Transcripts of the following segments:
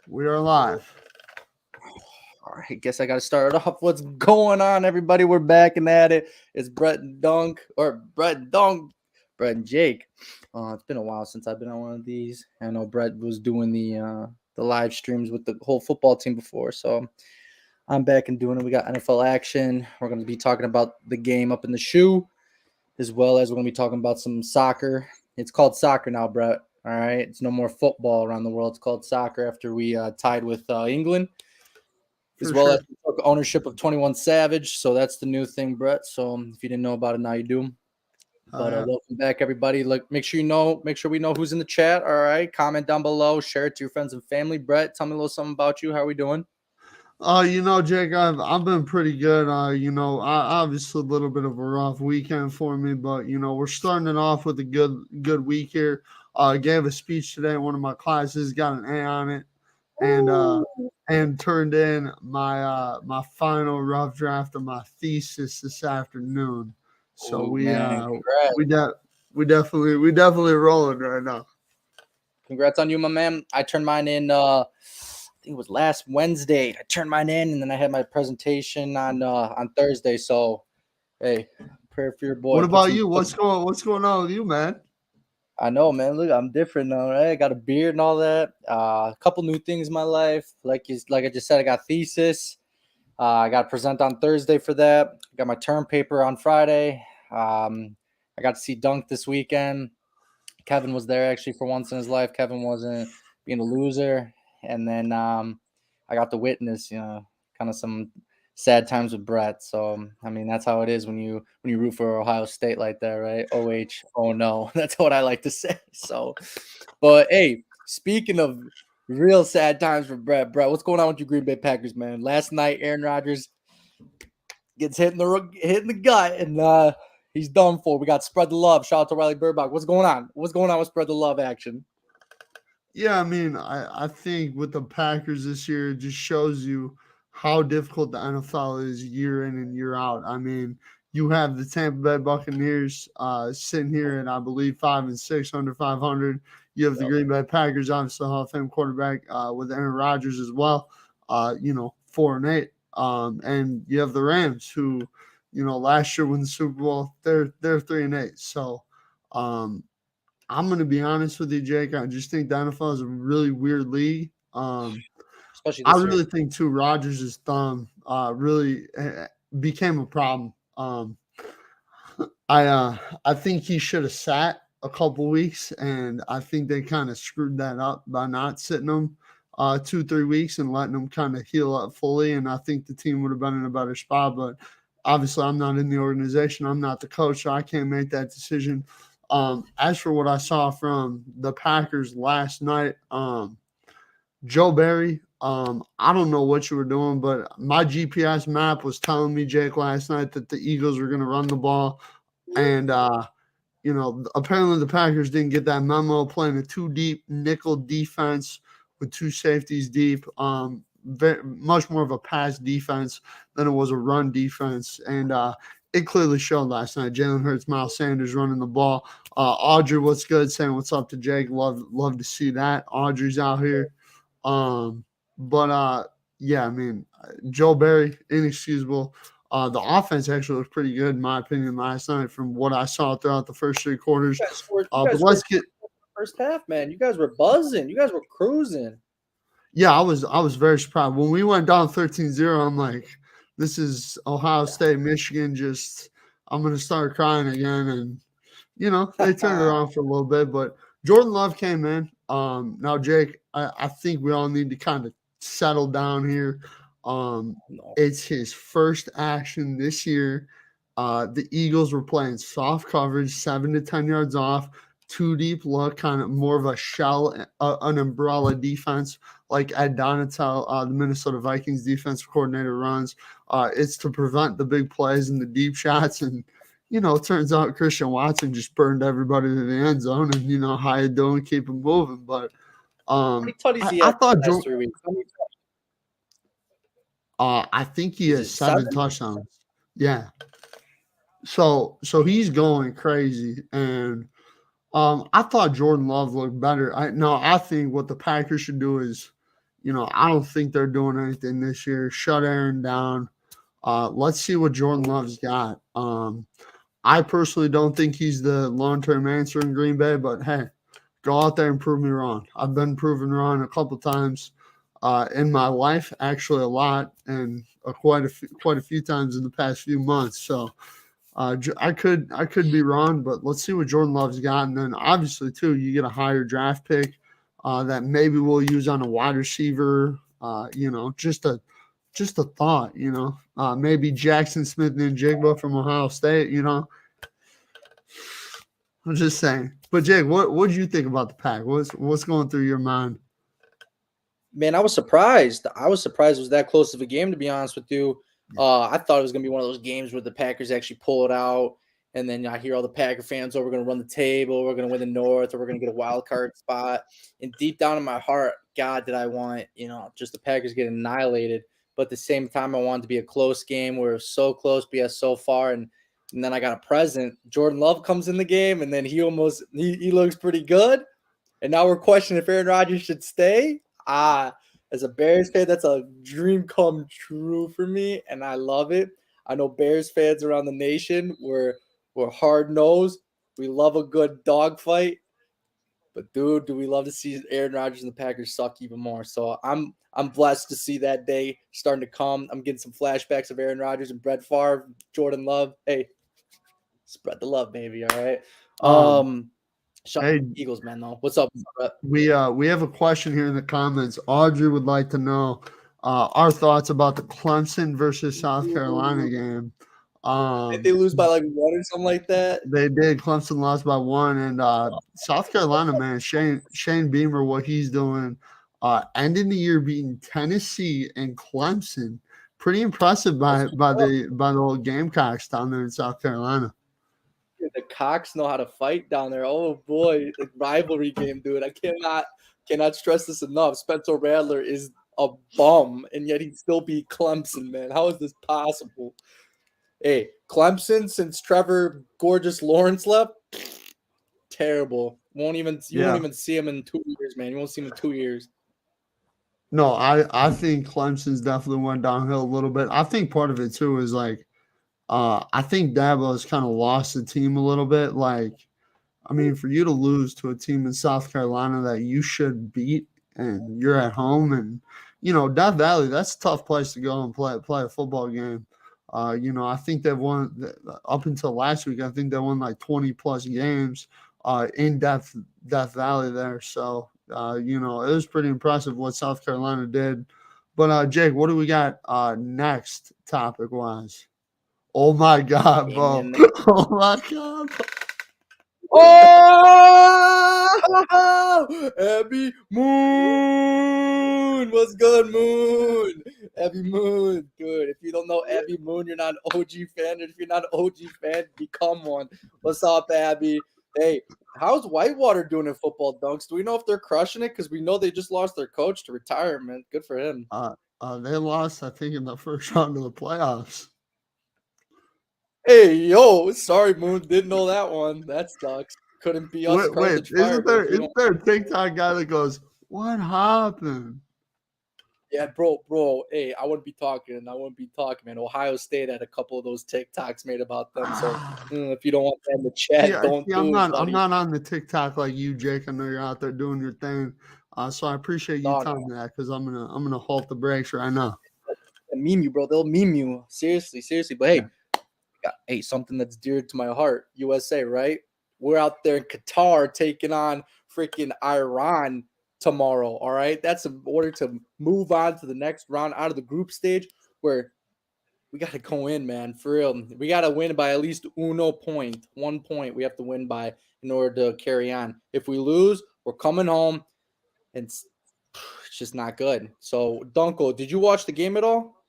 We are live. All right, guess I got to start it off. What's going on, everybody? We're back and at it. It's Brett and Dunk, or Brett and Dunk, Brett and Jake. It's been a while since I've been on one of these. I know Brett was doing the live streams with the whole football team before, so I'm back and doing it. We got NFL action. We're going to be talking about the game up in the shoe, as well as we're going to be talking about some soccer. It's called soccer now, Brett. All right, it's no more football around the world. It's called soccer after we tied with England, as For well as sure. we took ownership of 21 Savage. So that's the new thing, Brett. So if you didn't know about it, now you do. But Yeah. welcome back, everybody. Like, make sure we know who's in the chat. All right, comment down below, share it to your friends and family. Brett, tell me a little something about you. How are we doing? Jake, I've been pretty good. Obviously a little bit of a rough weekend for me, but we're starting it off with a good week here. Gave a speech today in one of my classes, got an A on it, and Ooh, turned in my final rough draft of my thesis this afternoon. So ooh, man, congrats. we de- we definitely rolling right now. Congrats on you, my man. I turned mine in. I think it was last Wednesday. I turned mine in, and then I had my presentation on Thursday. So hey, prayer for your boy. What about you? What's going on with you, man? I know, man. Look, I'm different now, right? I got a beard and all that. A couple new things in my life. Like I just said, I got thesis. I got to present on Thursday for that. I got my term paper on Friday. I got to see Dunk this weekend. Kevin was there actually for once in his life. Kevin wasn't being a loser, and then I got to witness, kind of some sad times with Brett. So I mean, that's how it is when you root for Ohio State like that, right? Oh no, that's what I like to say. So, but hey, speaking of real sad times for Brett, what's going on with you Green Bay Packers, man? Last night, Aaron Rodgers gets hit in the gut, and he's done for. We got spread the love. Shout out to Riley Burbach. What's going on? What's going on with spread the love action? Yeah, I mean, I think with the Packers this year, it just shows you how difficult the NFL is year in and year out. I mean, you have the Tampa Bay Buccaneers sitting here at, I believe, 5-6 under 500. You have the Yep. Green Bay Packers, obviously Hall of Fame quarterback with Aaron Rodgers as well. 4-8. And you have the Rams, who, last year won the Super Bowl. They're 3-8. So, um, I'm going to be honest with you, Jake. I just think the NFL is a really weird league. Especially I this year. really think too Rodgers' thumb really became a problem. I think he should have sat a couple weeks, and I think they kind of screwed that up by not sitting him 2-3 weeks and letting him kind of heal up fully. And I think the team would have been in a better spot. But obviously, I'm not in the organization. I'm not the coach, so I can't make that decision. As for what I saw from the Packers last night, Joe Barry, I don't know what you were doing, but my GPS map was telling me, Jake, last night that the Eagles were going to run the ball. And, apparently the Packers didn't get that memo, playing a two deep nickel defense with two safeties deep. Much more of a pass defense than it was a run defense. And it clearly showed last night. Jalen Hurts, Miles Sanders running the ball. Audrey, what's good? Saying what's up to Jake. Love to see that. Audrey's out here. But yeah, I mean, Joe Barry, inexcusable. The offense actually was pretty good, in my opinion, last night from what I saw throughout the first three quarters. You guys scored. You But guys let's scored get, first half, man. You guys were buzzing. You guys were cruising. yeah, I was very surprised. When we went down 13-0, I'm like, this is Ohio State, Michigan, just I'm gonna start crying again. And they turned it around for a little bit, but Jordan Love came in. Now Jake, I think we all need to kind of settle down here. Um, No. it's his first action this year. The Eagles were playing soft coverage, 7 to 10 yards off, two deep look, kind of more of a shell, an umbrella defense, like Ed Donatel, the Minnesota Vikings defensive coordinator, runs. It's to prevent the big plays and the deep shots. And it turns out Christian Watson just burned everybody to the end zone. And how you doing? Keep it moving. But How many tutties he I had thought the last 3 weeks? How many I think he is has it? seven 7? touchdowns. Yeah. So he's going crazy. And I thought Jordan Love looked better. I think what the Packers should do is, I don't think they're doing anything this year. Shut Aaron down. Let's see what Jordan Love's got. I personally don't think he's the long-term answer in Green Bay, but hey, go out there and prove me wrong. I've been proven wrong a couple times in my life, actually a lot, and quite a few times in the past few months. So I could be wrong, but let's see what Jordan Love's got, and then obviously too, you get a higher draft pick that maybe we'll use on a wide receiver. Just a thought. Maybe Jackson Smith and Jigba from Ohio State. I'm just saying. But Jake, what did you think about the pack? What's going through your mind? Man, I was surprised. I was surprised it was that close of a game, to be honest with you. I thought it was going to be one of those games where the Packers actually pull it out, and then I hear all the Packer fans, oh, we're going to run the table, we're going to win the North, or we're going to get a wild card spot. And deep down in my heart, God, did I want, just the Packers get annihilated. But at the same time, I wanted to be a close game where it was so close, but yet so far. And then I got a present. Jordan Love comes in the game, and then he looks pretty good. And now we're questioning if Aaron Rodgers should stay. As a Bears fan, that's a dream come true for me, and I love it. I know Bears fans around the nation we're hard nosed. We love a good dogfight, but dude, do we love to see Aaron Rodgers and the Packers suck even more? So I'm blessed to see that day starting to come. I'm getting some flashbacks of Aaron Rodgers and Brett Favre, Jordan Love. Hey, spread the love, baby. All right. Hey, Eagles, man. Though, what's up, Brett? we have a question here in the comments. Audrey would like to know our thoughts about the Clemson versus South Carolina game. Did they lose by like 1 or something like that? They did. Clemson lost by 1, and South Carolina, man, Shane Beamer, what he's doing, ending the year beating Tennessee and Clemson, pretty impressive by the old Gamecocks down there in South Carolina. The Cox know how to fight down there. Oh boy, the rivalry game, dude. I cannot stress this enough. Spencer Rattler is a bum, and yet he'd still beat Clemson, man. How is this possible? Hey, Clemson, since Trevor Gorgeous Lawrence left, terrible. You won't even see him in 2 years, man. You won't see him in 2 years. No, I think Clemson's definitely went downhill a little bit. I think part of it too is like I think Dabo has kind of lost the team a little bit. Like, I mean, for you to lose to a team in South Carolina that you should beat, and you're at home, and Death Valley, that's a tough place to go and play a football game. I think they've won up until last week. I think they won like 20 plus games in Death Valley there. So it was pretty impressive what South Carolina did. But Jake, what do we got next topic wise? Oh my God, bro! Oh my God! Oh, Abby Moon. What's good, Moon? Abby Moon, dude. If you don't know Abby Moon, you're not an OG fan. And if you're not an OG fan, become one. What's up, Abby? Hey, how's Whitewater doing in football, Dunks? Do we know if they're crushing it? Because we know they just lost their coach to retirement. Good for him. They lost, I think, in the first round of the playoffs. Hey, yo, sorry, Moon. Didn't know that one. That sucks. Couldn't be us. Wait, isn't there a TikTok guy that goes, "What happened?" Yeah, bro. Hey, I wouldn't be talking, man. Ohio State had a couple of those TikToks made about them. So if you don't want that in the chat, don't do it. I'm not on the TikTok like you, Jake. I know you're out there doing your thing. So I appreciate you telling me that, because I'm gonna halt the brakes right now. They'll meme you, bro. They'll meme you. Seriously. But hey, hey, something that's dear to my heart, USA, right? We're out there in Qatar taking on freaking Iran tomorrow, all right? That's in order to move on to the next round out of the group stage, where we got to go in, man, for real. We got to win by at least 1 point we have to win by in order to carry on. If we lose, we're coming home, and it's just not good. So, Dunkel, did you watch the game at all?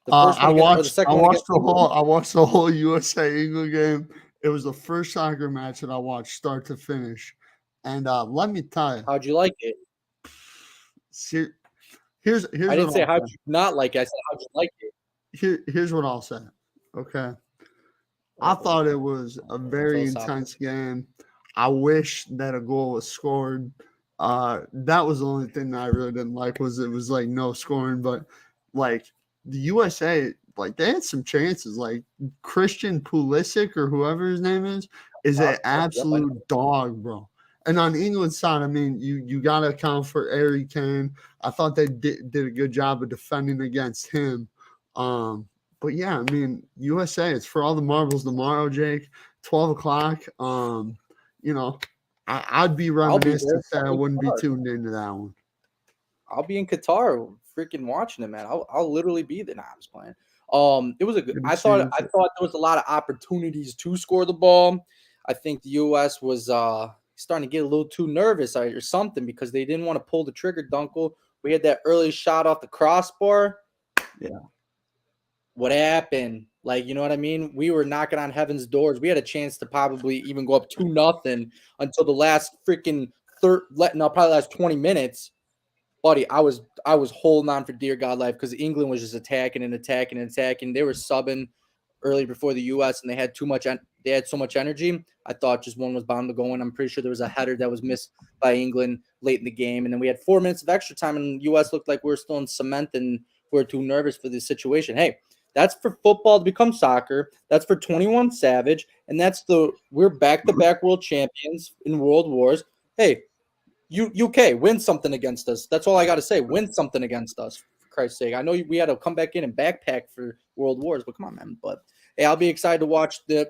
The first one against, or the second one against I watched the whole USA England game. It was the first soccer match that I watched start to finish. And let me tell you. How'd you like it? Here's I didn't say how'd you not like it. I said how'd you like it. Here's what I'll say. Okay. I thought it was a very intense game. I wish that a goal was scored. That was the only thing that I really didn't like was it was like no scoring, but like the USA, like they had some chances. Like Christian Pulisic or whoever his name is an Yep, I know. absolute dog, bro. And on England's side, I mean, you got to account for Harry Kane. I thought they did a good job of defending against him. But yeah, I mean, USA, it's for all the marbles tomorrow, Jake. 12 o'clock. You know, I'd be I'll be remiss to there. say I I'll be in wouldn't be Qatar. tuned into that one. I'll be in Qatar, freaking watching it, man. I'll literally be there. Nah, I'm just playing. It was a good. Good I to see thought you. there was a lot of opportunities to score the ball. I think the U.S. was starting to get a little too nervous or something because they didn't want to pull the trigger. Dunkel. We had that early shot off the crossbar. Yeah. What happened? Like, you know what I mean? We were knocking on heaven's doors. We had a chance to probably even go up 2-0 until the last freaking probably last 20 minutes. Buddy, I was holding on for dear God life because England was just attacking and attacking and attacking. They were subbing early before the U.S. and they had they had so much energy. I thought just one was bound to go in. I'm pretty sure there was a header that was missed by England late in the game, and then we had 4 minutes of extra time, and the U.S. looked like we were still in cement and we were too nervous for this situation. Hey, that's for football to become soccer. That's for 21 Savage, and we're back-to-back world champions in world wars. Hey, UK, win something against us. That's all I got to say. Win something against us, for Christ's sake. I know we had to come back in and backpack for World Wars, but come on, man. But hey, I'll be excited to watch I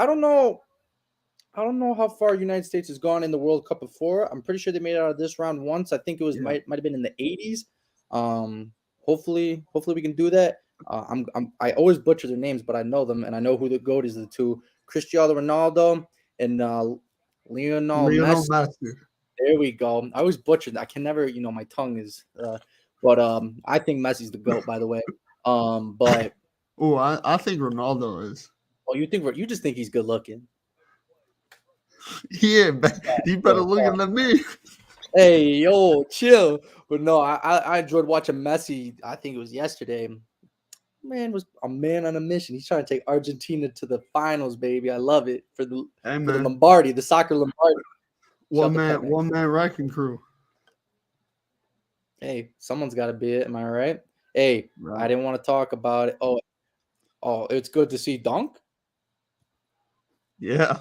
don't know how far United States has gone in the World Cup before. I'm pretty sure they made it out of this round once. I think it was Yeah. might have been in the 80s. Hopefully we can do that. I always butcher their names, but I know them and I know who the GOAT is. The two, Cristiano Ronaldo and Lionel Lionel Messi. Messi. There we go. I always butchered that. I can never, my tongue is. But I think Messi's the GOAT, by the way. But Oh, I think Ronaldo is. you just think he's good looking. Yeah, you better looking than me. Hey, yo, chill. But no, I enjoyed watching Messi. I think it was yesterday. Man was a man on a mission. He's trying to take Argentina to the finals, baby. I love it for the Lombardi, the soccer Lombardi. One man wrecking crew. Hey, someone's got to be it. Am I right? Hey, Right. I didn't want to talk about it. Oh, it's good to see Dunk. Yeah.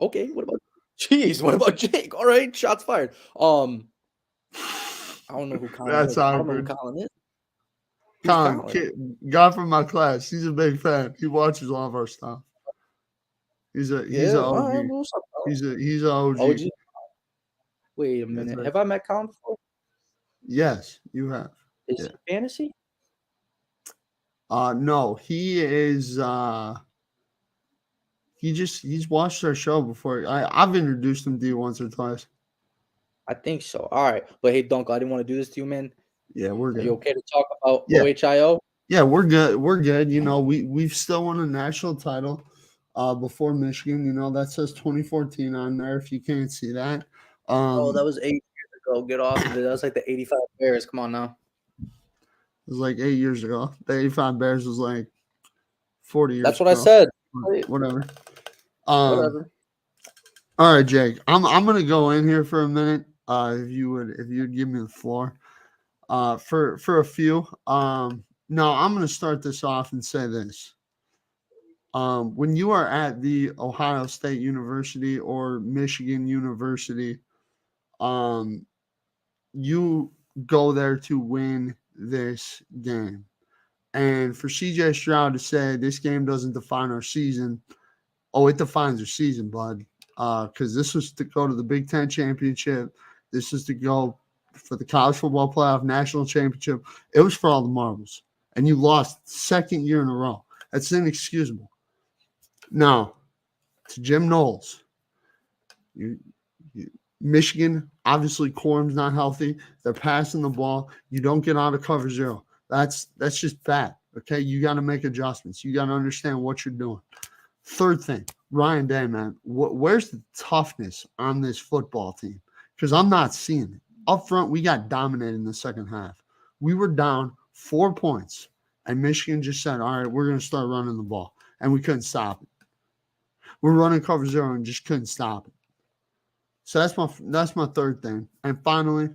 Okay, what about Jake? All right, shots fired. I don't know who Colin That's is. I don't know who awkward. Colin is. Colin, guy from my class. He's a big fan. He watches all of our stuff. He's a OG. Right, what's up, He's a OG. OG. Wait a minute. right. Have I met Colin before? Yes, you have. Is he fantasy? No, he is. He's watched our show before. I've introduced him to you once or twice. I think so. All right, but hey, Dunk, I didn't want to do this to you, man. Yeah, we're Are good. you okay to talk about Yeah. OHIO? Yeah, we're good. We're good. We've still won a national title before Michigan. That says 2014 on there if you can't see that. That was 8 years ago. Get off of it. That was like the 85 Bears. Come on now. It was like 8 years ago. The 85 Bears was like 40 years That's what ago. I said. Whatever. Whatever. All right, Jake. I'm gonna go in here for a minute. If you'd give me the floor. For a few. Now I'm gonna start this off and say this. When you are at the Ohio State University or Michigan University, you go there to win this game. And for CJ Stroud to say this game doesn't define our season, it defines our season, bud. Because this was to go to the Big Ten championship. This is to go for the college football playoff national championship. It was for all the marbles. And you lost second year in a row. That's inexcusable. Now, to Jim Knowles, Michigan, obviously Corum's not healthy. They're passing the ball. You don't get out of cover zero. That's just fact. Okay, you got to make adjustments. You got to understand what you're doing. Third thing, Ryan Day, man, where's the toughness on this football team? Because I'm not seeing it. Up front, we got dominated in the second half. We were down 4 points, and Michigan just said, all right, we're going to start running the ball, and we couldn't stop it. We're running cover zero and just couldn't stop it. So that's my third thing. And finally,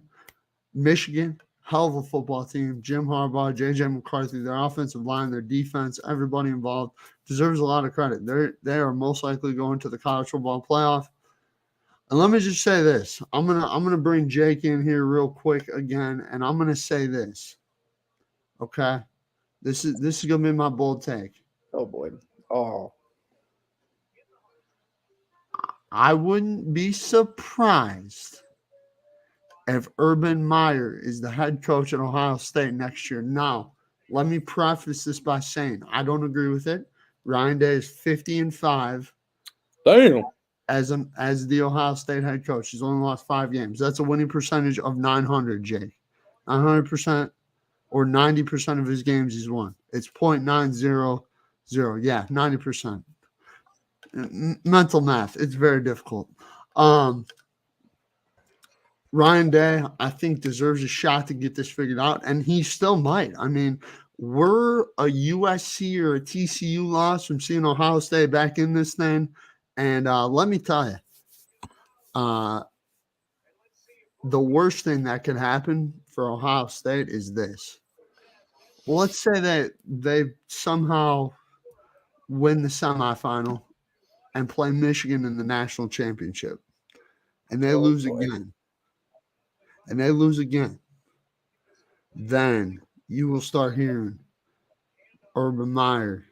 Michigan, hell of a football team. Jim Harbaugh, J.J. McCarthy, their offensive line, their defense, everybody involved deserves a lot of credit. They are most likely going to the college football playoff. And let me just say this. I'm gonna bring Jake in here real quick again, and I'm gonna say this. Okay. This is gonna be my bold take. Oh boy. Oh. I wouldn't be surprised if Urban Meyer is the head coach at Ohio State next year. Now, let me preface this by saying I don't agree with it. Ryan Day is 50-5 Damn. as the Ohio State head coach. He's only lost 5 games. That's a winning percentage of 900, Jake. 900% or 90% of his games he's won. It's 0.900. Yeah, 90%. Mental math. It's very difficult. Ryan Day, I think, deserves a shot to get this figured out, and he still might. I mean, we're a USC or a TCU loss from seeing Ohio State back in this thing, and let me tell you, the worst thing that could happen for Ohio State is this. Well, let's say that they somehow win the semifinal and play Michigan in the national championship, and they lose again. And they lose again, then you will start hearing Urban Meyer,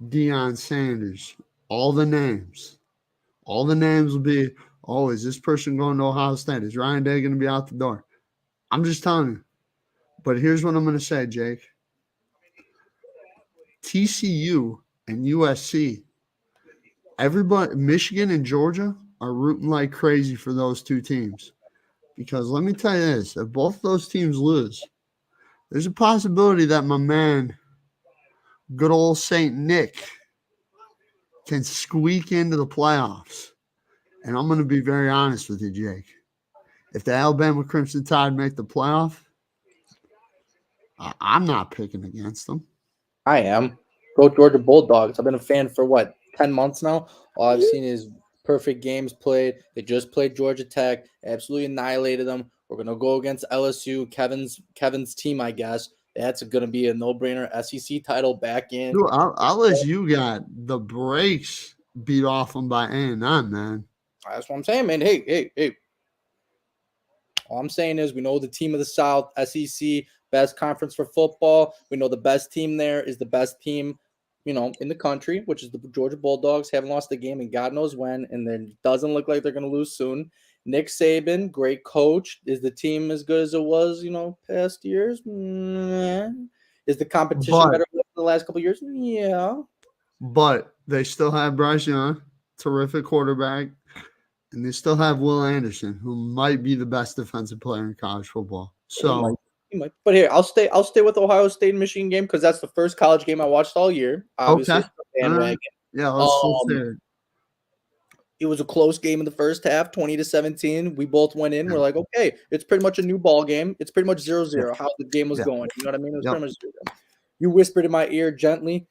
Deion Sanders, all the names. All the names will be, oh, is this person going to Ohio State? Is Ryan Day going to be out the door? I'm just telling you. But here's what I'm going to say, Jake. TCU and USC, everybody, Michigan and Georgia are rooting like crazy for those two teams. Because let me tell you this, if both those teams lose, there's a possibility that my man, good old St. Nick, can squeak into the playoffs. And I'm going to be very honest with you, Jake. If the Alabama Crimson Tide make the playoff, I'm not picking against them. I am. Go Georgia Bulldogs. I've been a fan for 10 months now. All I've seen is perfect games played. They just played Georgia Tech, absolutely annihilated them. We're gonna go against LSU, Kevin's team, I guess. That's gonna be a no-brainer. SEC title back in. Dude, LSU got the brakes beat off them by A&M, man. That's what I'm saying, man. Hey. All I'm saying is we know the team of the South, SEC, best conference for football. We know the best team there is the best team, in the country, which is the Georgia Bulldogs. Haven't lost the game in God knows when, and then doesn't look like they're going to lose soon. Nick Saban, great coach. Is the team as good as it was, past years? Is the competition better than the last couple of years? Yeah. But they still have Bryce Young, terrific quarterback. And they still have Will Anderson, who might be the best defensive player in college football. So, he might. But here, I'll stay with Ohio State and Michigan game because that's the first college game I watched all year. Obviously, okay. Bandwagon. Yeah, let's hear it. It was a close game in the first half, 20-17. We both went in. We're like, okay, it's pretty much a new ball game. It's pretty much 0-0. How the game was going. You know what I mean? It was pretty much 0-0. You whispered in my ear gently,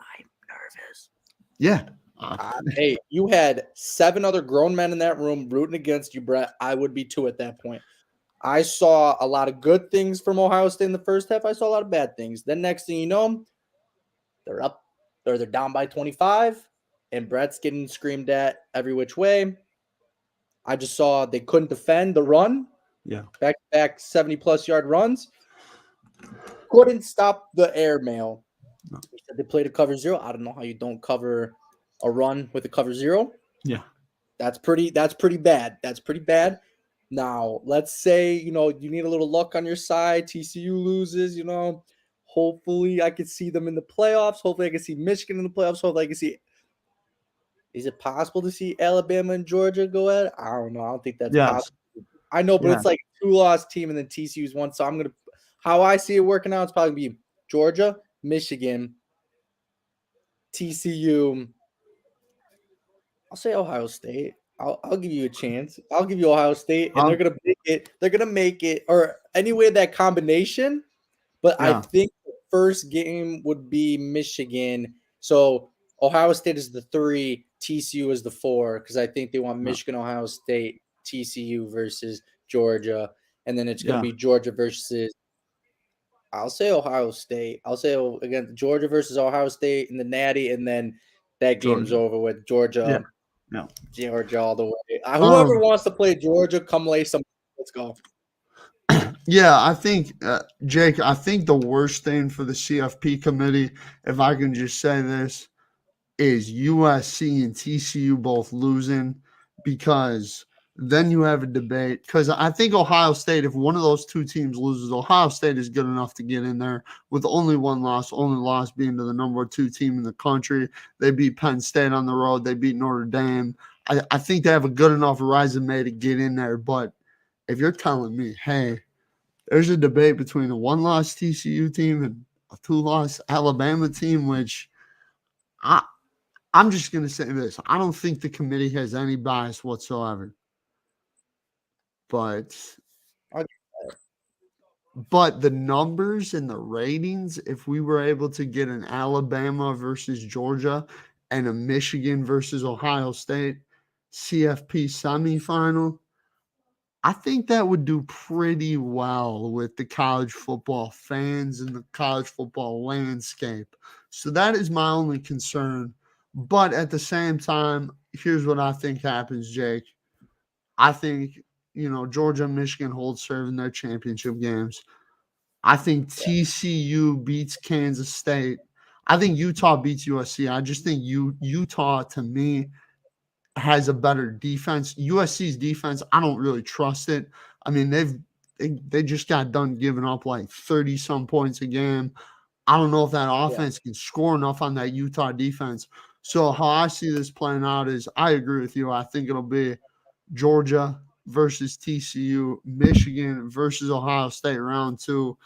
I'm nervous. Yeah. Hey, you had 7 other grown men in that room rooting against you, Brett. I would be too at that point. I saw a lot of good things from Ohio State in the first half. I saw a lot of bad things. Then next thing you know, they're up or they're down by 25, and Brett's getting screamed at every which way. I just saw they couldn't defend the run. Yeah. Back 70-plus yard runs. Couldn't stop the airmail. No. They played a cover 0. I don't know how you don't cover a run with a cover 0. Yeah. That's pretty bad. That's pretty bad. Now, let's say, you need a little luck on your side. TCU loses, Hopefully, I could see them in the playoffs. Hopefully, I can see Michigan in the playoffs. Hopefully, I can see. Is it possible to see Alabama and Georgia go at it? I don't know. I don't think that's possible. I know, but it's like a 2-loss team and then TCU's 1. So how I see it working out, it's probably be Georgia, Michigan, TCU. I'll say Ohio State. I'll give you a chance. I'll give you Ohio State, and they're gonna make it. They're gonna make it, or anyway that combination. But I think the first game would be Michigan. So Ohio State is the 3, TCU as the 4 because I think they want Yeah. Michigan, Ohio State, TCU versus Georgia, and then it's going to Yeah. be Georgia versus. I'll say Ohio State. I'll say again Georgia versus Ohio State in the Natty, and then that game's Georgia. over with Yeah. Georgia, Yeah. Georgia all the way. Whoever Um, wants to play Georgia, come lay some. Let's go. yeah, I think, Jake, I think the worst thing for the CFP committee, if I can just say this, is USC and TCU both losing, because then you have a debate. Because I think Ohio State, if one of those two teams loses, Ohio State is good enough to get in there with only one loss, only loss being to the number 2 team in the country. They beat Penn State on the road, they beat Notre Dame. I think they have a good enough resume to get in there. But if you're telling me, hey, there's a debate between a one-loss TCU team and a two-loss Alabama team, which I I'm just going to say this. I don't think the committee has any bias whatsoever. But Okay. but the numbers and the ratings, if we were able to get an Alabama versus Georgia and a Michigan versus Ohio State CFP semifinal, I think that would do pretty well with the college football fans and the college football landscape. So that is my only concern. But at the same time, here's what I think happens, Jake. I think, Georgia and Michigan hold serve in their championship games. I think Yeah. TCU beats Kansas State. I think Utah beats USC. I just think Utah, to me, has a better defense. USC's defense, I don't really trust it. I mean, they just got done giving up like 30 some points a game. I don't know if that Yeah. offense can score enough on that Utah defense. So how I see this playing out is, I agree with you. I think it'll be Georgia versus TCU, Michigan versus Ohio State round 2.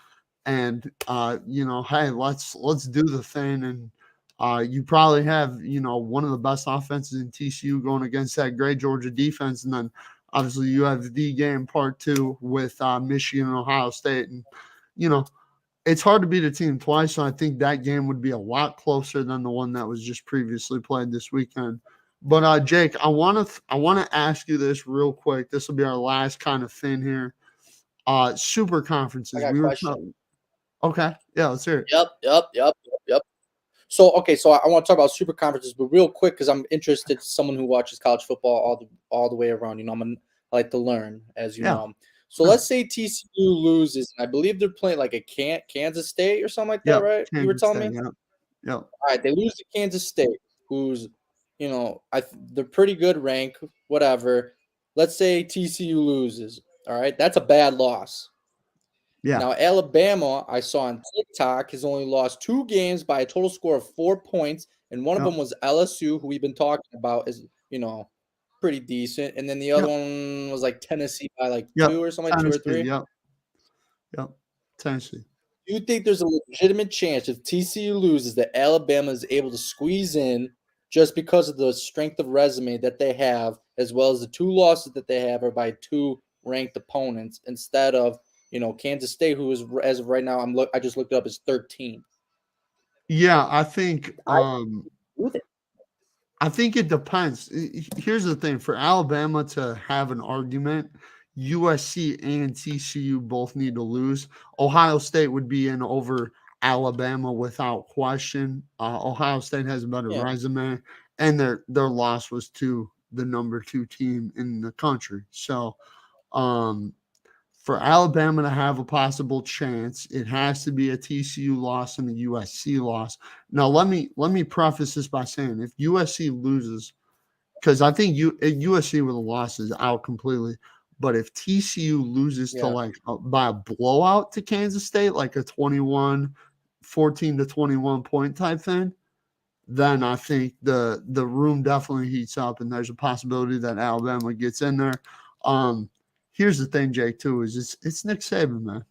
And hey, let's do the thing. And you probably have, one of the best offenses in TCU going against that great Georgia defense. And then obviously you have the game part 2 with Michigan and Ohio State. And, it's hard to beat a team twice. So I think that game would be a lot closer than the one that was just previously played this weekend. But Jake, I want to ask you this real quick. This will be our last kind of thing here. Super I conferences. got a We were question. okay. Yeah, let's hear it. Yep. So okay, so I want to talk about super conferences, but real quick because I'm interested. Someone who watches college football all the way around. I like to learn, as you Yeah. know. So Yeah. let's say TCU loses, and I believe they're playing like a Kansas State or something like that, Yep. right? You were Kansas telling me. State. Yep. Yep. All right, they lose to Kansas State, who's they're pretty good rank, whatever. Let's say TCU loses. All right, that's a bad loss. Yeah. Now, Alabama, I saw on TikTok, has only lost 2 games by a total score of 4 points, and one of Yep. them was LSU, who we've been talking about is, pretty decent, and then the other Yep. one was like Tennessee by like Yep. 2 or something, 2 or Tennessee. 3. Yep. Yep. Tennessee. Do you think there's a legitimate chance if TCU loses that Alabama is able to squeeze in just because of the strength of resume that they have, as well as the 2 losses that they have are by 2 ranked opponents instead of Kansas State, who is as of right now I just looked it up is 13. Yeah, I think I do think. I think it depends. Here's the thing: for Alabama to have an argument, USC and TCU both need to lose. Ohio State would be in over Alabama without question. Ohio State has a better Yeah, resume, and their loss was to the number 2 team in the country. So, um, for Alabama to have a possible chance, it has to be a TCU loss and a USC loss. Now, let me preface this by saying, if USC loses, because I think USC with a loss is out completely, but if TCU loses to yeah, by a blowout to Kansas State, like a 14 to 21 point type thing, then I think the room definitely heats up, and there's a possibility that Alabama gets in there. Here's the thing, Jake, too, is it's Nick Saban, man.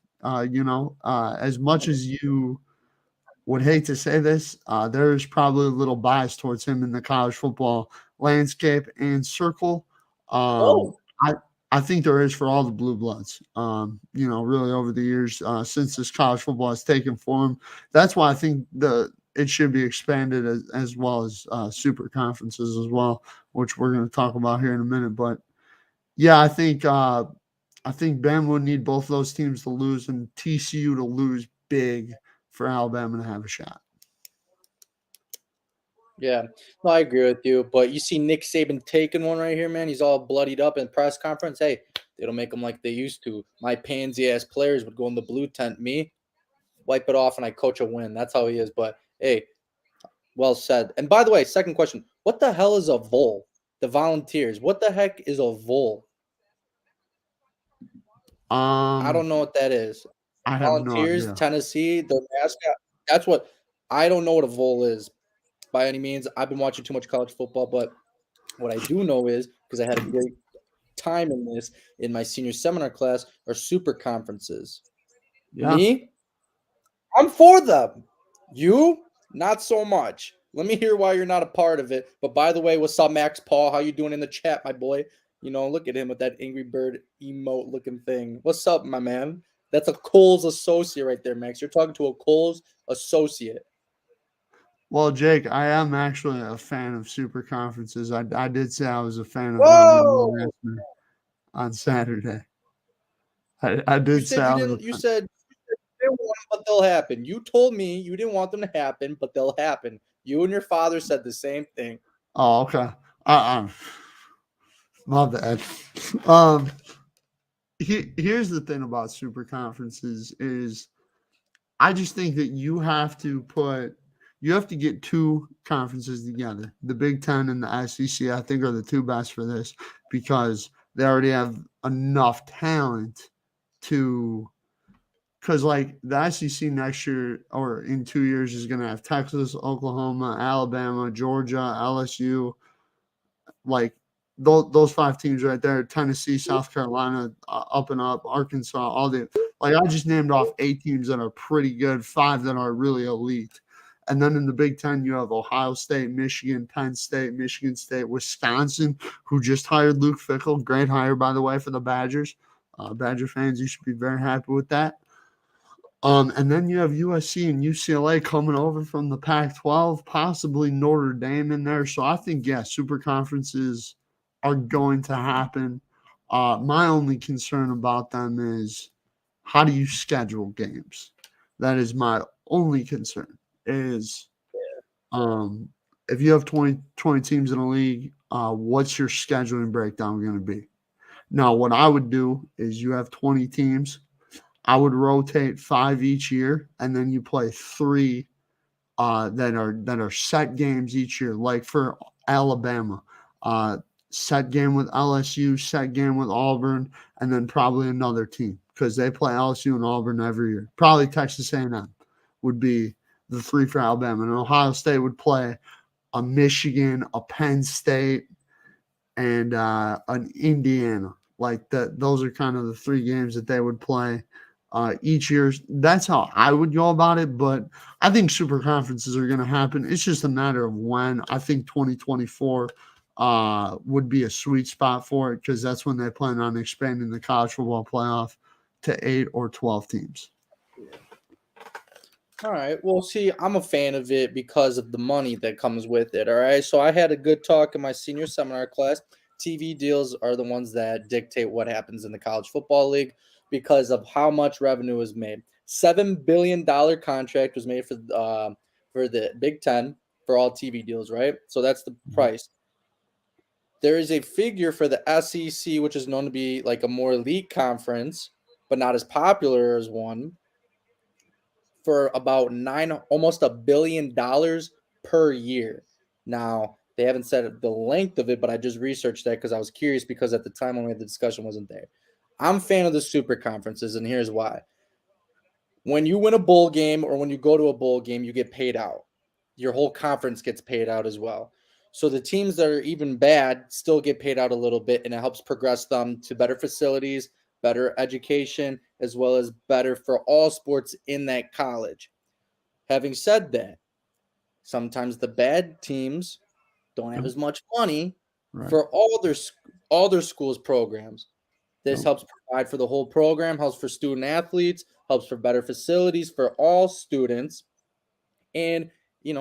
As much as you would hate to say this, there is probably a little bias towards him in the college football landscape and circle. Um, Oh, I I think there is for all the blue bloods. Really over the years since this college football has taken form. That's why I think it should be expanded as well as super conferences as well, which we're going to talk about here in a minute. But yeah, I think Ben would need both those teams to lose and TCU to lose big for Alabama to have a shot. Yeah, no, I agree with you. But you see Nick Saban taking one right here, man. He's all bloodied up in press conference. Hey, they don't make them like they used to. My pansy ass players would go in the blue tent. Me, wipe it off, and I coach a win. That's how he is. But hey, well said. And by the way, second question: what the hell is a vole? The Volunteers. What the heck is a vole? I Um, don't know what that is. I have no Volunteers, idea. Tennessee, the mascot. That's what I don't know what a vole is by any means. I've been watching too much college football, but what I do know is because I had a great time in this in my senior seminar class are super conferences. Yeah. Me, I'm for them. You, not so much. Let me hear why you're not a part of it. But by the way, what's up, Max Paul? How you doing in the chat, my boy? You know, look at him with that Angry Bird emote looking thing. What's up, my man? That's a Coles associate right there, Max. You're talking to a Coles associate. Well, Jake, I am actually a fan of super conferences. I did say I was a fan of one when you Whoa! asked me on Saturday. I You did say said you I was a didn't. You fan. said you didn't want them, but they'll happen. You told me you didn't want them to happen, but they'll happen. You and your father said the same thing. Oh, okay. Uh, my bad. Um, here's the thing about super conferences is I just think that you have to get two conferences together. The Big Ten and the SEC, I think, are the two best for this because they already have enough talent to. Because like the SEC next year or in 2 years is going to have Texas, Oklahoma, Alabama, Georgia, LSU, like those five teams right there, Tennessee, South Carolina, up and up, Arkansas, all the like I just named off 8 teams that are pretty good, five that are really elite. And then in the Big Ten, you have Ohio State, Michigan, Penn State, Michigan State, Wisconsin, who just hired Luke Fickell. Great hire, by the way, for the Badgers. Badger fans, you should be very happy with that. And then you have USC and UCLA coming over from the Pac-12, possibly Notre Dame in there. So I think, yeah, super conferences are going to happen. My only concern about them is how do you schedule games? That is my only concern. Is um, if you have 20 teams in a league, what's your scheduling breakdown going to be? Now, what I would do is you have 20 teams. I would rotate 5 each year, and then you play 3 that are set games each year. Like for Alabama, uh, set game with LSU, set game with Auburn, and then probably another team because they play LSU and Auburn every year. Probably Texas A&M would be the 3 for Alabama, and Ohio State would play a Michigan, a Penn State, and an Indiana. Like that, those are kind of the 3 games that they would play each year. That's how I would go about it. But I think super conferences are going to happen. It's just a matter of when. I think 2024 would be a sweet spot for it because that's when they plan on expanding the college football playoff to 8 or 12 teams. All right. Well, see, I'm a fan of it because of the money that comes with it. All right. So I had a good talk in my senior seminar class. TV deals are the ones that dictate what happens in the college football league because of how much revenue is made. $7 billion contract was made for the Big Ten for all TV deals, right? So that's the price. There is a figure for the SEC, which is known to be like a more elite conference, but not as popular as one for about almost $1 billion per year. Now, they haven't said the length of it, but I just researched that because I was curious because at the time when we had the discussion wasn't there. I'm a fan of the super conferences, and here's why. When you win a bowl game or when you go to a bowl game, you get paid out. Your whole conference gets paid out as well. So the teams that are even bad still get paid out a little bit, and it helps progress them to better facilities, better education, as well as better for all sports in that college. Having said that, sometimes the bad teams don't have Yep. as much money Right. for all their schools programs. This Yep. helps provide for the whole program, helps for student athletes, helps for better facilities for all students, and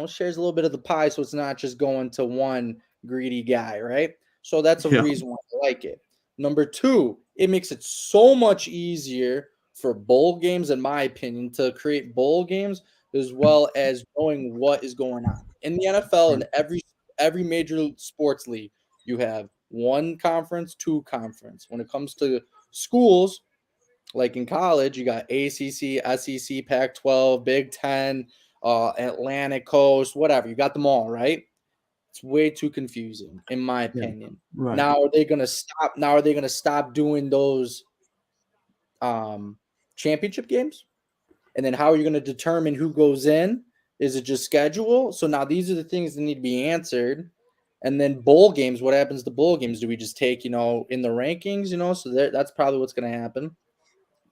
shares a little bit of the pie, so it's not just going to one greedy guy, right? So that's a Yeah. reason why I like it. Number two, it makes it so much easier for bowl games, in my opinion, to create bowl games as well as knowing what is going on in the NFL and every major sports league. You have one conference, two conference. When it comes to schools, like in college, you got ACC, SEC, Pac-12, Big Ten, Atlantic Coast, whatever. You got them all, right? It's way too confusing, in my Yeah. opinion. Right. Now are they gonna stop? Now are they gonna stop doing those championship games? And then how are you gonna determine who goes in? Is it just schedule? So now these are the things that need to be answered. And then bowl games, what happens to bowl games? Do we just take, in the rankings, So that's probably what's going to happen.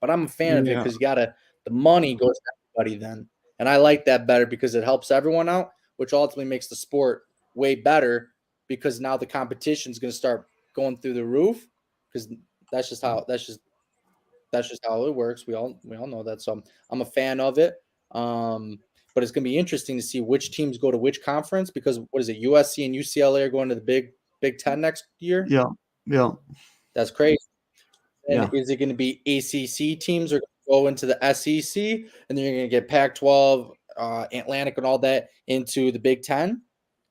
But I'm a fan of it Yeah. because the money goes to everybody then. And I like that better because it helps everyone out, which ultimately makes the sport way better because now the competition is going to start going through the roof because that's just how it works. We all know that. So I'm a fan of it. But it's gonna be interesting to see which teams go to which conference because what is it? USC and UCLA are going to the Big Ten next year. Yeah. Yeah. That's crazy. And Yeah. is it going to be ACC teams are going to go into the SEC and then you're going to get Pac-12, Atlantic, and all that into the Big Ten?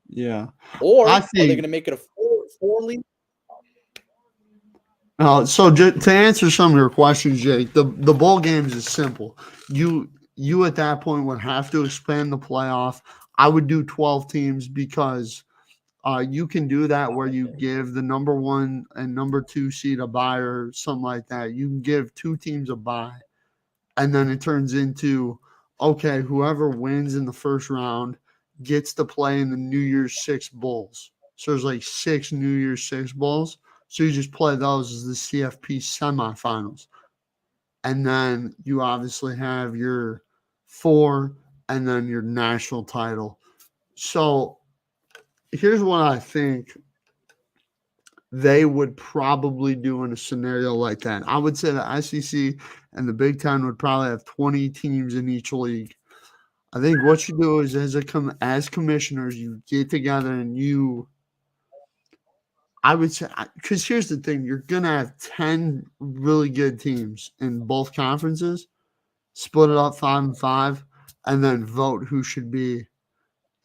Yeah. I Or are they going think to make it a four league? so to answer some of your questions, Jake, the bowl games is simple. You at that point would have to expand the playoff. I would do 12 teams because you can do that where you give the number one and number two seed a bye or something like that. You can give two teams a bye, and then it turns into okay, whoever wins in the first round gets to play in the New Year's Six Bowls. So there's like six New Year's Six Bowls. So you just play those as the CFP semifinals. And then you obviously have your four and then your national title. So here's what I think they would probably do in a scenario like that. I would say the SEC and the Big Ten would probably have 20 teams in each league. I think what you do is as commissioners, you get together and I would say because here's the thing, you're gonna have 10 really good teams in both conferences, split it up 5 and 5, and then vote who should be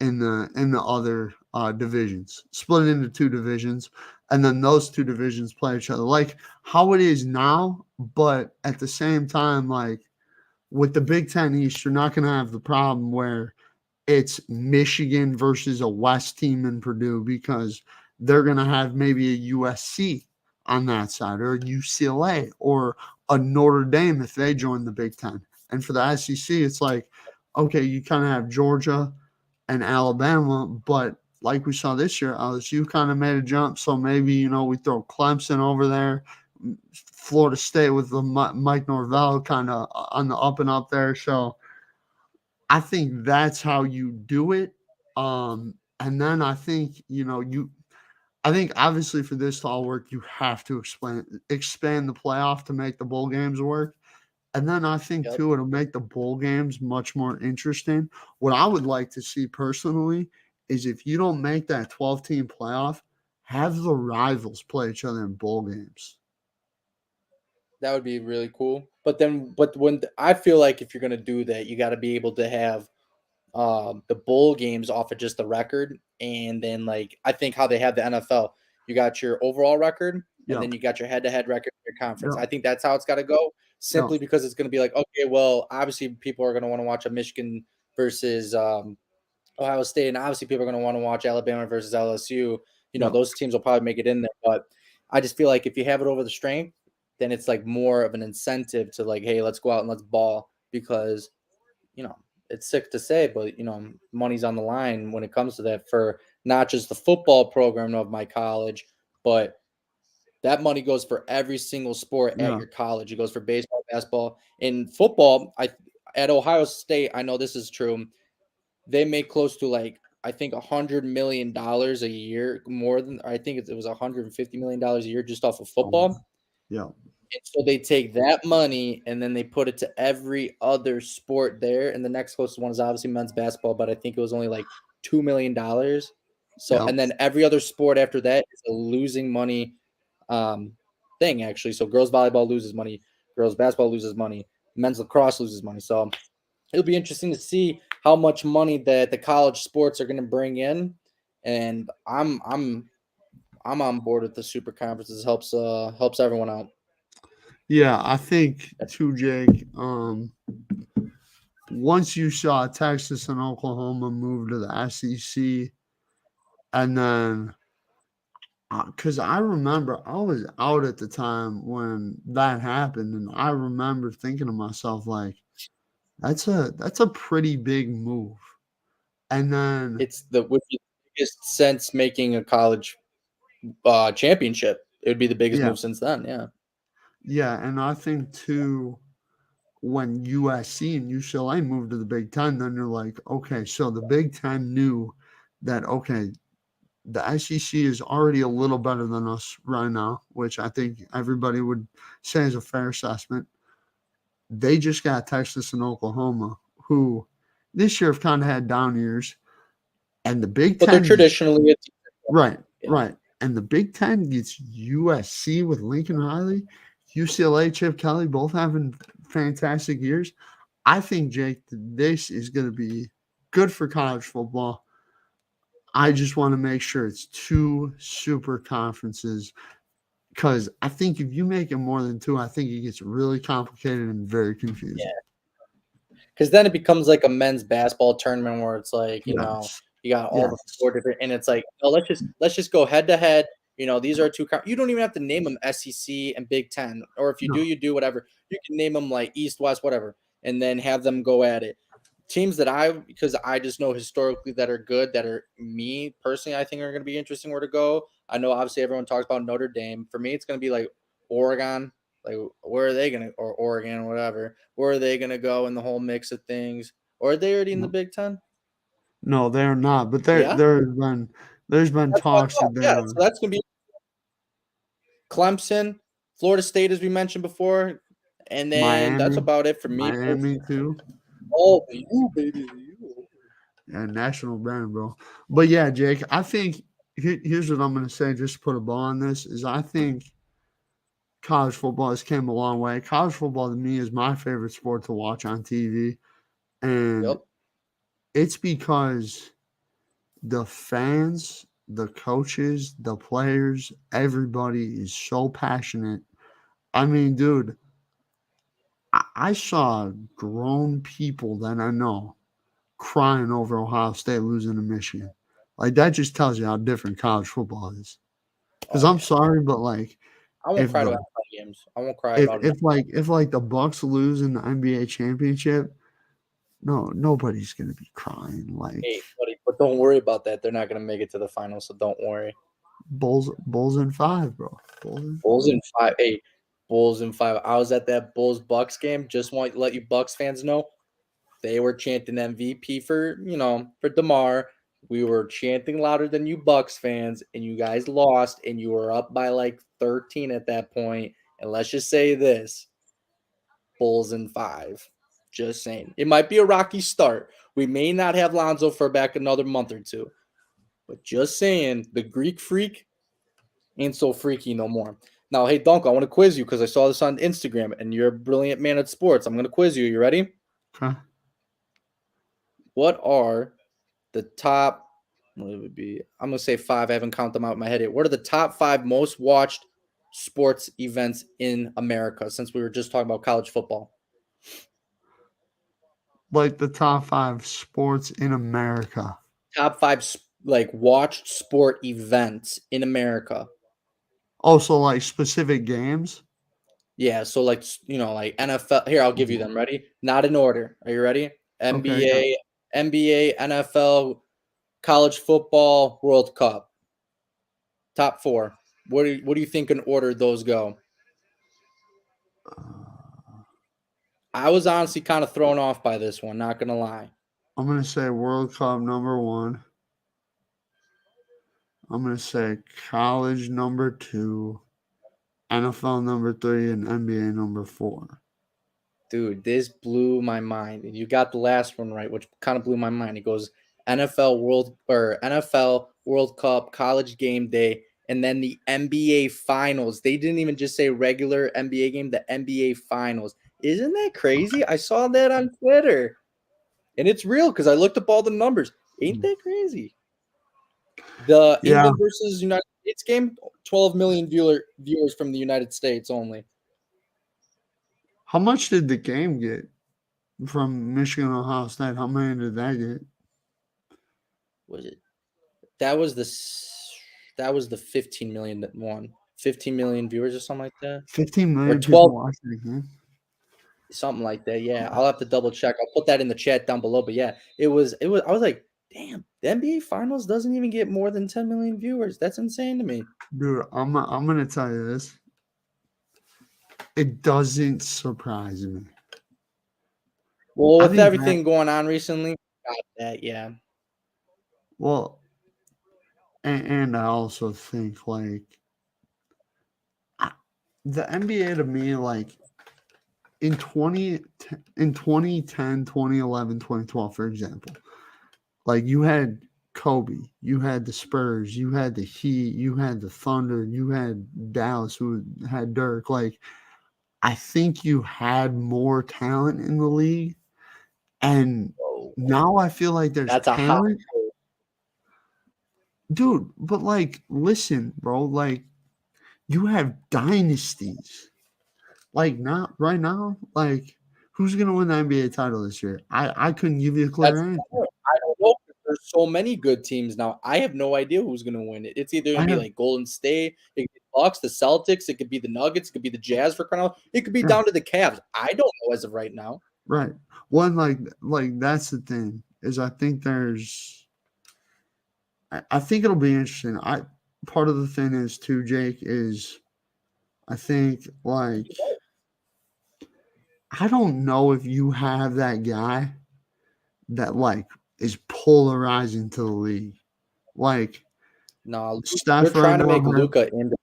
in the other divisions. Split it into two divisions, and then those two divisions play each other like how it is now. But at the same time, like with the Big Ten East, you're not going to have the problem where it's Michigan versus a West team in Purdue because they're going to have maybe a USC on that side or a UCLA or a Notre Dame if they join the Big Ten. And for the SEC, it's like, okay, you kind of have Georgia and Alabama, but like we saw this year, LSU kind of made a jump. So maybe, we throw Clemson over there, Florida State with the Mike Norvell kind of on the up and up there. So I think that's how you do it. And then I think, I think obviously for this to all work, you have to expand the playoff to make the bowl games work. And then I think Yep. too, it'll make the bowl games much more interesting. What I would like to see personally is if you don't make that 12-team playoff, have the rivals play each other in bowl games. That would be really cool. But when I feel like if you're going to do that, you got to be able to have the bowl games off of just the record, and then like I think how they have the NFL, you got your overall record, and Yeah, then you got your head-to-head record in your conference. yeah, I think that's how it's got to go. yeah, Simply because it's going to be like, okay, well, obviously people are going to want to watch a Michigan versus Ohio State, and obviously people are going to want to watch Alabama versus LSU. yeah, Those teams will probably make it in there, but I just feel like if you have it over the strength, then it's like more of an incentive to like, hey, let's go out and let's ball because you know, it's sick to say, but money's on the line when it comes to that for not just the football program of my college, but that money goes for every single sport at yeah. your college. It goes for baseball, basketball, in football. At Ohio State, I know this is true. They make close to like I think $100 million a year, more than I think it was $150 million a year just off of Oh, football. yeah, And so they take that money and then they put it to every other sport there. And the next closest one is obviously men's basketball, but I think it was only like $2 million. So, Yep. and then every other sport after that is a losing money thing, actually. So, girls volleyball loses money, girls basketball loses money, men's lacrosse loses money. So, it'll be interesting to see how much money that the college sports are going to bring in. And I'm on board with the super conferences. Helps everyone out. Yeah, I think too, Jake. Once you saw Texas and Oklahoma move to the SEC, and then because I remember I was out at the time when that happened, and I remember thinking to myself like, that's a pretty big move. And then It's the would be the biggest sense making a college championship. It would be the biggest yeah, move since then. Yeah. yeah, and I think too when USC and UCLA moved to the Big Ten, then you're like, okay, so the Big Ten knew that okay, the SEC is already a little better than us right now, which I think everybody would say is a fair assessment. They just got Texas and Oklahoma, who this year have kind of had down years, and the Big But they're Ten gets traditionally right, yeah. right, and the Big Ten gets USC with Lincoln Riley, UCLA, Chip Kelly, both having fantastic years. I think Jake, this is going to be good for college football. I just want to make sure it's two super conferences because I think if you make it more than two, I think it gets really complicated and very confusing. Because then it becomes like a men's basketball tournament where it's like, Yes. you got all the Yes. four different, and it's like, no, let's just go head to head. These are two. You don't even have to name them SEC and Big Ten, or if you do, No. you do whatever. You can name them like East, West, whatever, and then have them go at it. Teams that because I just know historically that are good, that are me personally, I think are going to be interesting where to go. I know obviously everyone talks about Notre Dame. For me, it's going to be like Oregon. Like, where are they gonna, or Oregon, whatever? Where are they gonna go in the whole mix of things? Or are they already in the No. Big Ten? No, they're not. But Yeah, there's been that's what I talks thought. that Yeah, they're so that's gonna be Clemson, Florida State, as we mentioned before, and then that's Miami, about it for me Miami personally. too. Oh, the U, baby, the U. And national brand, bro. But yeah, Jake, I think here's what I'm gonna say, just to put a ball on this, is I think college football has came a long way. College football to me is my favorite sport to watch on TV. And Yep. it's because the fans, the coaches, the players, everybody is so passionate. I mean, dude, I saw grown people that I know crying over Ohio State losing to Michigan. Like that just tells you how different college football is. Because Oh I'm yeah. sorry, but like I won't if cry the about NFL games. I won't cry about it. if the Bucks lose in the NBA championship, no, nobody's gonna be crying. Like Hey, buddy, but don't worry about that. They're not gonna make it to the finals, so don't worry. Bulls in five, bro. Bulls in Bulls five. in five. Hey, Bulls in five. I was at that Bulls Bucks game. Just want to let you Bucks fans know they were chanting MVP for DeMar. We were chanting louder than you Bucks fans, and you guys lost, and you were up by like 13 at that point. And let's just say this: Bulls in five. Just saying, it might be a rocky start. We may not have Lonzo for back another month or two, but just saying, the Greek freak ain't so freaky no more. Now, hey, Donk, I want to quiz you because I saw this on Instagram and you're a brilliant man at sports. I'm going to quiz you. You ready? Okay. What are the top, what would it be? I'm going to say five. I haven't counted them out in my head yet. What are the top five most watched sports events in America since we were just talking about college football? Like the top five sports in America. Top five, like, watched sport events in America. Also, like specific games. Yeah, so like NFL. Here, I'll give you them. Ready? Not in order. Are you ready? Okay, yeah. NBA, NFL, college football, World Cup. Top four. What do you think in order those go? I was honestly kind of thrown off by this one, not gonna lie. I'm gonna say World Cup number one. I'm gonna say college number two, NFL number 3, and NBA number 4. Dude, this blew my mind. And you got the last one right, which kind of blew my mind. It goes NFL World Cup, College Game Day, and then the NBA Finals. They didn't even just say regular NBA game, the NBA Finals. Isn't that crazy? I saw that on Twitter. And it's real because I looked up all the numbers. Ain't that crazy? The Yeah. England versus United States game, 12 million viewers from the United States only. How much did the game get from Michigan Ohio State? How many did that get? Was it? That was the 15 million that won. 15 million viewers or something like that. 15 million Or people 12, watching the game. something like that. Yeah, I'll have to double check. I'll put that in the chat down below. But yeah, it was. I was like, damn, the NBA Finals doesn't even get more than 10 million viewers. That's insane to me. Dude, I'm gonna tell you this. It doesn't surprise me. Well, I with think everything going on recently, got that. Yeah. Well, and I also think like the NBA to me, like in 2010, 2011, 2012, for example, like you had Kobe, you had the Spurs, you had the Heat, you had the Thunder, you had Dallas who had Dirk. Like I think you had more talent in the league, and now I feel like there's That's a hot. talent. Dude, but like listen, bro, like you have dynasties. Like not right now, like who's gonna win the NBA title this year? I couldn't give you a clear That's answer. I don't know. There's so many good teams now. I have no idea who's going to win it. It's either going I to be have like Golden State, it could be the Bucks, the Celtics, it could be the Nuggets, it could be the Jazz for crying out. It could be yeah, down to the Cavs. I don't know as of right now. right. One like that's the thing is I think I think it'll be interesting. I part of the thing is too, Jake, is I think like I don't know if you have that guy that like is polarizing to the league. Like No, they're Steph right trying to now make has Luka into.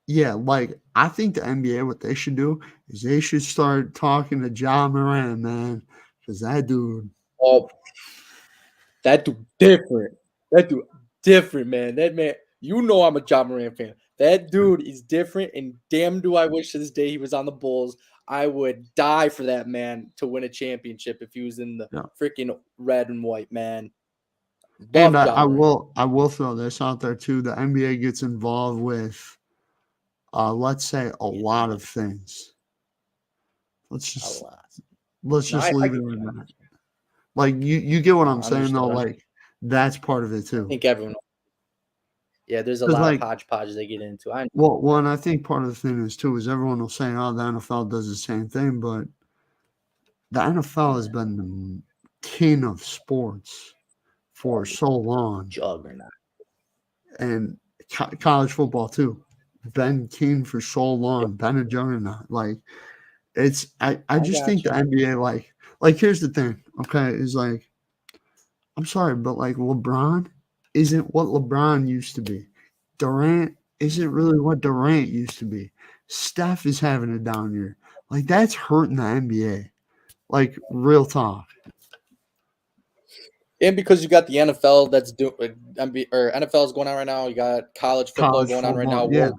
yeah, like I think the NBA, what they should do is they should start talking to John Moran, man, because that dude, Oh, that dude different. That dude different, man. That man, you know I'm a John Moran fan. That dude is different, and damn, do I wish to this day he was on the Bulls. I would die for that man to win a championship if he was in the yeah. freaking red and white, man. And Love John Moran. I will throw this out there too. The NBA gets involved with, let's say, a lot of things. Let's A just lot. let's No, just I leave it get at you. that. Like you get what I'm saying though. Understood. Like that's part of it I too. think everyone. Yeah, there's a Because lot of like hodgepodge they get into. I well, and I think part of the thing is too is everyone will say, oh, the NFL does the same thing, but the NFL has been the king of sports for so long, juggernaut. and college football too. Been king for so long, been a juggernaut. Like it's, I just think the Gotcha. NBA, like here's the thing, okay, is like, I'm sorry, but like LeBron isn't what LeBron used to be. Durant isn't really what Durant used to be. Steph is having a down year. Like that's hurting the NBA. Like real talk. And because you got the NFL that's doing or NFL is going on right now, you got college football College going on right now, football, yeah,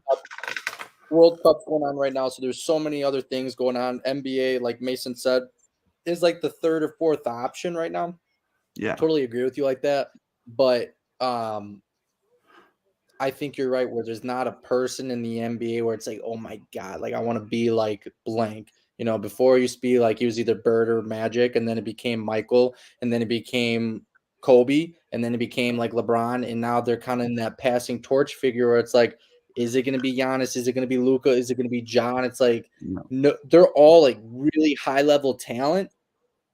World Cup's going on right now. So there's so many other things going on. NBA, like Mason said, is like the third or fourth option right now. yeah, Totally agree with you like that. But I think you're right where there's not a person in the NBA where it's like, oh my God, like I want to be like blank. You know, before it used to be like he was either Bird or Magic, and then it became Michael, and then it became Kobe, and then it became like LeBron, and now they're kind of in that passing torch figure where it's like, is it going to be Giannis? Is it going to be Luca? Is it going to be John? It's like, no, no, they're all like really high level talent,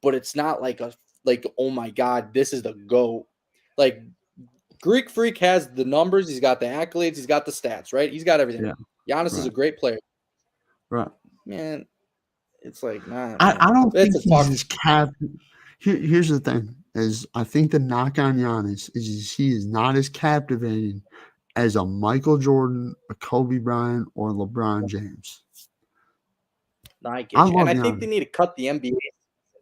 but it's not like oh my God, this is the GOAT. Like Greek Freak has the numbers, he's got the accolades, he's got the stats, right? He's got everything. yeah, Giannis is right, a great player. right. Man, it's like, nah, I man. don't It's think a he's talk. as here's the thing: is I think the knock on Giannis is he is not as captivating as a Michael Jordan, a Kobe Bryant, or LeBron James. No, I I get you. And love I think they Giannis. need to cut the NBA.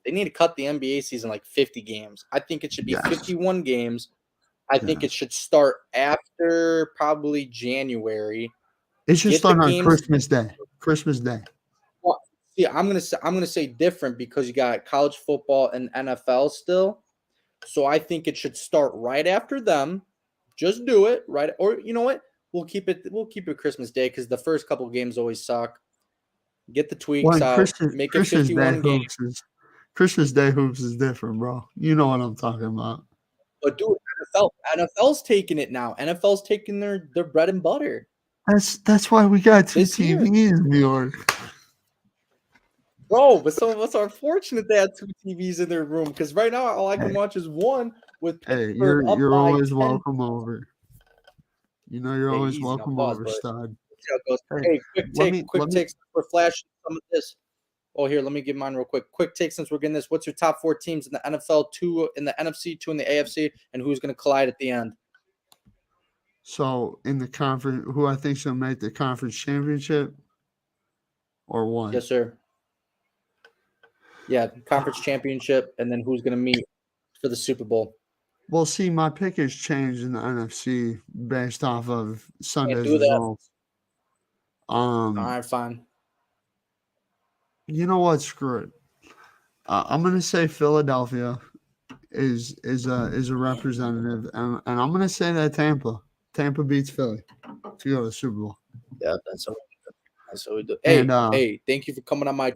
They need to cut the NBA season like 50 games. I think it should be Yes. 51 games. I think it Yes. should start after probably January. It should Get the start on games. Christmas Day. Christmas Day. Well, see, I'm gonna say different because you got college football and NFL still. So I think it should start right after them. Just do it right, or you know what? We'll keep it Christmas Day because the first couple games always suck. Get the Well, tweaks and out. Make it Christmas Day 51 games. Christmas Day hoops is different, bro. You know what I'm talking about. But dude, NFL's taking it now. NFL's taking their bread and butter That's why we got two this year. TVs, New York. Bro, but some of us are fortunate they have two TVs in their room because right now all I can watch is one with Hey, Pittsburgh up you're by always 10. welcome over. You know you're Hey, always easy now, welcome pause, over, but stud. see how it goes. Hey, Hey, quick let me take. We're flashing some of this. Oh, here, let me give mine real quick. Quick take since we're getting this. What's your top 4 teams in the NFL, 2 in the NFC, 2 in the AFC, and who's going to collide at the end? So in the conference, who I think should make the conference championship, or what? Yes, sir. Yeah, conference championship, and then who's going to meet for the Super Bowl? Well, see, my pick has changed in the NFC based off of Can't Sunday's do that. results. All right, fine. You know what? Screw it. I'm gonna say Philadelphia is a representative, and I'm gonna say that Tampa beats Philly to go to the Super Bowl. Yeah, that's what we do. And Hey, thank you for coming on my show.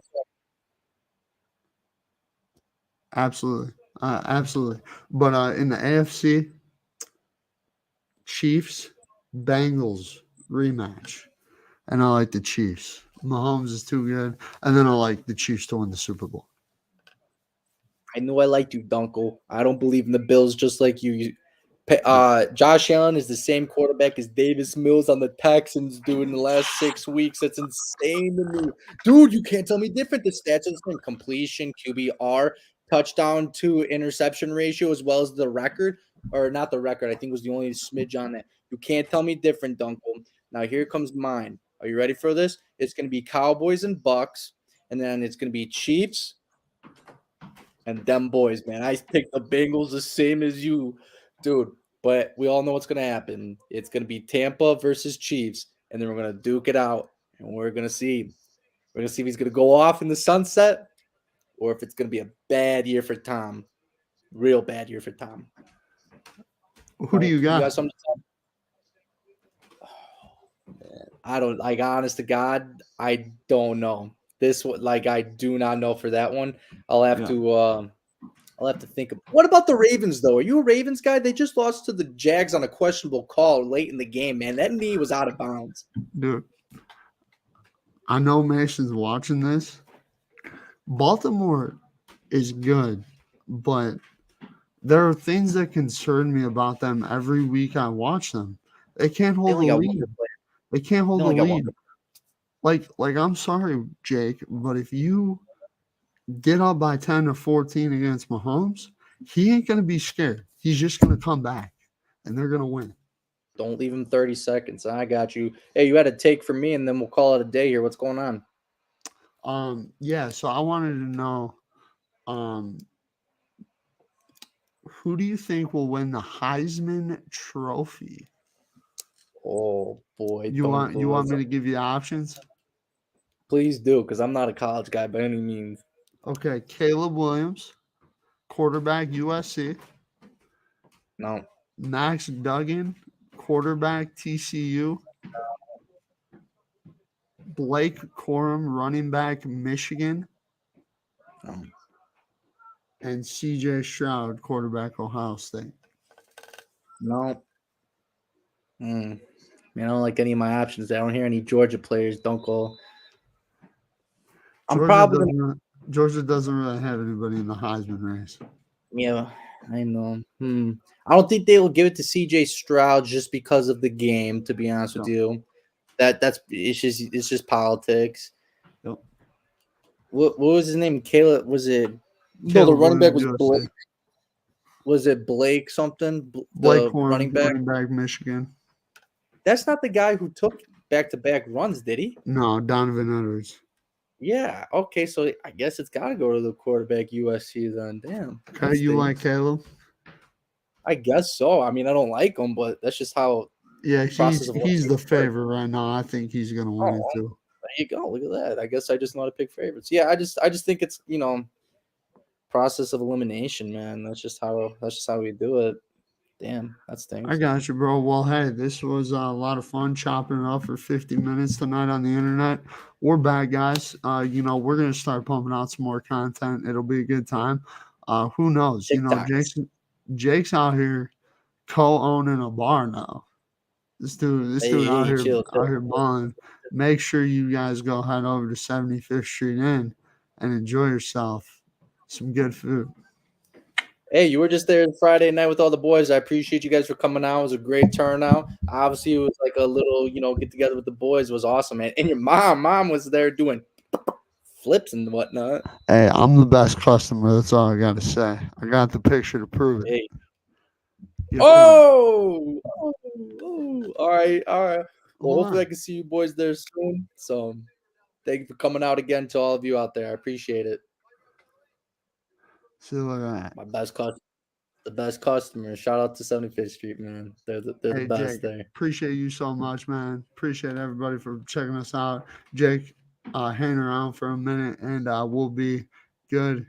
absolutely, absolutely. But in the AFC, Chiefs Bengals rematch, and I like the Chiefs. Mahomes is too good, and then I like the Chiefs to win the Super Bowl. I knew I liked you, Dunkel. I don't believe in the Bills just like you. Josh Allen is the same quarterback as Davis Mills on the Texans, dude, in the last 6 weeks. That's insane to me. Dude, you can't tell me different. The stats are the same. Completion, QBR, touchdown to interception ratio, as well as the record. Or not the record. I think was the only smidge on that. You can't tell me different, Dunkel. Now here comes mine. Are you ready for this? It's going to be Cowboys and Bucks, and then it's going to be Chiefs and them boys, man. I picked the Bengals the same as you, dude. But we all know what's gonna happen. It's gonna be Tampa versus Chiefs, and then we're gonna duke it out, and we're gonna see. We're gonna see if he's gonna go off in the sunset, or if it's gonna be a bad year for Tom. Real bad year for Tom. Who do you You got got? something to tell? I don't like. Honest to God, I don't know. This one, like, I do not know for that one. I'll have Yeah. to. I'll have to think of. What about the Ravens, though? Are you a Ravens guy? They just lost to the Jags on a questionable call late in the game, man. That knee was out of bounds. Dude, I know Mason's watching this. Baltimore is good, but there are things that concern me about them every week I watch them. They can't They hold only the got one lead. good player. They can't They hold the only got one lead. good Like I'm sorry, Jake, but if you get up by 10 or 14 against Mahomes, he ain't gonna be scared. He's just gonna come back and they're gonna win. Don't leave him 30 seconds. I got you. Hey, you had a take for me, and then we'll call it a day here. What's going on? Yeah, so I wanted to know who do you think will win the Heisman Trophy? Oh, boy. You Don't want go. me to give you options? Please do, because I'm not a college guy by any means. Okay, Caleb Williams, quarterback USC. No. Max Duggan, quarterback TCU. Blake Corum, running back Michigan. No. And CJ Stroud, quarterback Ohio State. No. Man, I don't like any of my options. I don't hear any Georgia players. Don't go. I'm probably gonna. Georgia doesn't really have anybody in the Heisman race. Yeah, I know. I don't think they will give it to CJ Stroud just because of the game. To be honest with you, that's it's just politics. Yep. What was his name? Caleb? Was it? No, the Caleb running back Williams, was USC. Blake. Was it Blake something? Blake The Corum, running back. running back Michigan. That's not the guy who took back-to-back runs, did he? No, Donovan Edwards. Yeah. Okay, so I guess it's got to go to the quarterback USC then. Damn. Okay, That you like stinks. Caleb? I guess so. I mean, I don't like him, but that's just how Yeah, process of he's the elimination works. favorite right now. I think he's gonna win it Oh, too. there you go. Look at that. I guess I just know how to pick favorites. Yeah, I just think it's process of elimination, man. That's just how we do it. Damn, that I stinks. got you, bro. Well, hey, this was a lot of fun chopping it up for 50 minutes tonight on the internet. We're back, guys. We're gonna start pumping out some more content. It'll be a good time. Who knows? TikToks. Jake's out here co-owning a bar now. This dude Hey, out hey, here chill, out chill. here balling. Make sure you guys go head over to 75th Street Inn and enjoy yourself. Some good food. Hey, you were just there Friday night with all the boys. I appreciate you guys for coming out. It was a great turnout. Obviously, it was like a little, get together with the boys. It was awesome, man. And your mom was there doing flips and whatnot. Hey, I'm the best customer. That's all I got to say. I got the picture to prove it. Hey. You feel me? Oh, all right, all right. Well, Hold hopefully I on. can see you boys there soon. So thank you for coming out again to all of you out there. I appreciate it. See, look at that. My the best customer. Shout out to 75th Street, man. They're the Hey, best Jake, there. appreciate you so much, man. Appreciate everybody for checking us out. Jake, hang around for a minute and we'll be good